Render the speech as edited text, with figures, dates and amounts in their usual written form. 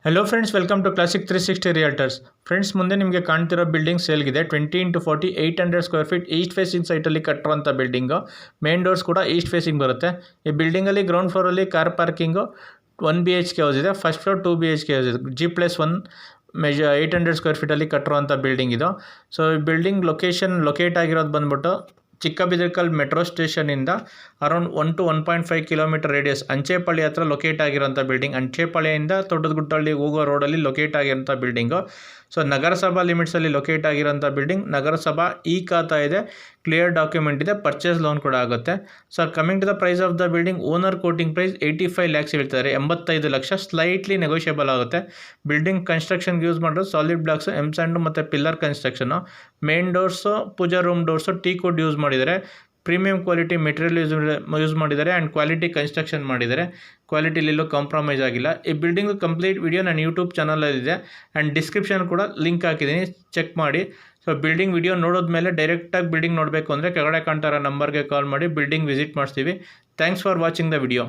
Hello friends, welcome to classic 360 realtors. Friends, ಮುಂದೆ ನಿಮಗೆ ಕಾಣ್ತಿರೋ ಬಿಲ್ಡಿಂಗ್ ಸೇಲ್ಗಿದೆ. 20x40 800 square feet east facing ಸೈಟಲ್ಲಿ ಕಟ್ಟಿರುವಂಥ ಬಿಲ್ಡಿಂಗು. ಮೇನ್ ಡೋರ್ಸ್ ಕೂಡ ಈಸ್ಟ್ ಫೇಸಿಂಗ್ ಬರುತ್ತೆ. ಈ ಬಿಲ್ಡಿಂಗಲ್ಲಿ ಗ್ರೌಂಡ್ ಫ್ಲೋರಲ್ಲಿ ಕಾರ್ ಪಾರ್ಕಿಂಗು, 1 BHK ಹೌಸ್ ಇದೆ. ಫಸ್ಟ್ ಫ್ಲೋರ್ 2 BHK ಹೌಸ್ ಇದೆ. G+1 800 ಸ್ಕ್ವೇರ್ ಫೀಟಲ್ಲಿ ಕಟ್ಟಿರುವಂಥ ಬಿಲ್ಡಿಂಗ್ ಇದು. ಸೊ ಈ ಬಿಲ್ಡಿಂಗ್ ಲೊಕೇಟ್ ಆಗಿರೋದು ಬಂದ್ಬಿಟ್ಟು ಚಿಕ್ಕಬಿದರ್ಕಲ್ ಮೆಟ್ರೋ ಸ್ಟೇಷನಿಂದ around 1 to 1.5 kilometre radius Anchepalli ಹತ್ರ ಲೊಕೇಟ್ ಆಗಿರೋಂಥ ಬಿಲ್ಡಿಂಗ್. ಅಂಚೆಪಳ್ಳಿಯಿಂದ ತೋಟದಗುಟ್ಟಳ್ಳಿ ಹೋಗೋ ರೋಡಲ್ಲಿ ಲೊಕೇಟ್ ಆಗಿರೋಂಥ ಬಿಲ್ಡಿಂಗು. ಸೊ ನಗರಸಭಾ ಲಿಮಿಟ್ಸಲ್ಲಿ ಲೊಕೇಟ್ ಆಗಿರೋಂಥ ಬಿಲ್ಡಿಂಗ್. ನಗರಸಭಾ ಈ ಖಾತಾ ಇದೆ, ಕ್ಲಿಯರ್ ಡಾಕ್ಯುಮೆಂಟ್ ಇದೆ, ಪರ್ಚೇಸ್ ಲೋನ್ ಕೂಡ ಆಗುತ್ತೆ. So coming to the price of the building, owner quoting price 85 lakhs ಹೇಳ್ತಾರೆ. 85 ಲಕ್ಷ, ಸ್ಲೈಟ್ಲಿ ನೆಗೋಷಿಯಬಲ್ ಆಗುತ್ತೆ. ಬಿಲ್ಡಿಂಗ್ ಕನ್ಸ್ಟ್ರಕ್ಷನ್ಗೆ ಯೂಸ್ ಮಾಡೋದು ಸಾಲಿಡ್ ಬ್ಲಾಕ್ಸು, ಎಮ್ ಸ್ಯಾಂಡು ಮತ್ತು pillar construction. Main doors, pooja room doors teak wood use ಮಾಡಿದ್ದಾರೆ. ಪ್ರೀಮಿಯಂ ಕ್ವಾಲಿಟಿ ಮೆಟೀರಿಯಲ್ ಯೂಸ್ ಮಾಡಿದ್ದಾರೆ and quality construction ಮಾಡಿದ್ದಾರೆ. ಕ್ವಾಲಿಟಿಲೆಲ್ಲೂ ಕಾಂಪ್ರಮೈಸ್ ಆಗಿಲ್ಲ. ಈ ಬಿಲ್ಡಿಂಗು ಕಂಪ್ಲೀಟ್ ವಿಡಿಯೋ ನನ್ನ ಯೂಟ್ಯೂಬ್ ಚಾನಲಲ್ಲಿದೆ ಆ್ಯಂಡ್ ಡಿಸ್ಕ್ರಿಪ್ಷನ್ ಕೂಡ ಲಿಂಕ್ ಹಾಕಿದ್ದೀನಿ, ಚೆಕ್ ಮಾಡಿ. ಸೊ ಬಿಲ್ಡಿಂಗ್ ವಿಡಿಯೋ ನೋಡೋದ್ಮೇಲೆ ಡೈರೆಕ್ಟಾಗಿ ಬಿಲ್ಡಿಂಗ್ ನೋಡಬೇಕು ಅಂದರೆ ಕೆಳಗಡೆ ಕಾಣ್ತಾರೋ ನಂಬರ್ಗೆ ಕಾಲ್ ಮಾಡಿ ಬಿಲ್ಡಿಂಗ್ ವಿಸಿಟ್ ಮಾಡಿಸ್ತೀವಿ. Thanks for watching the video.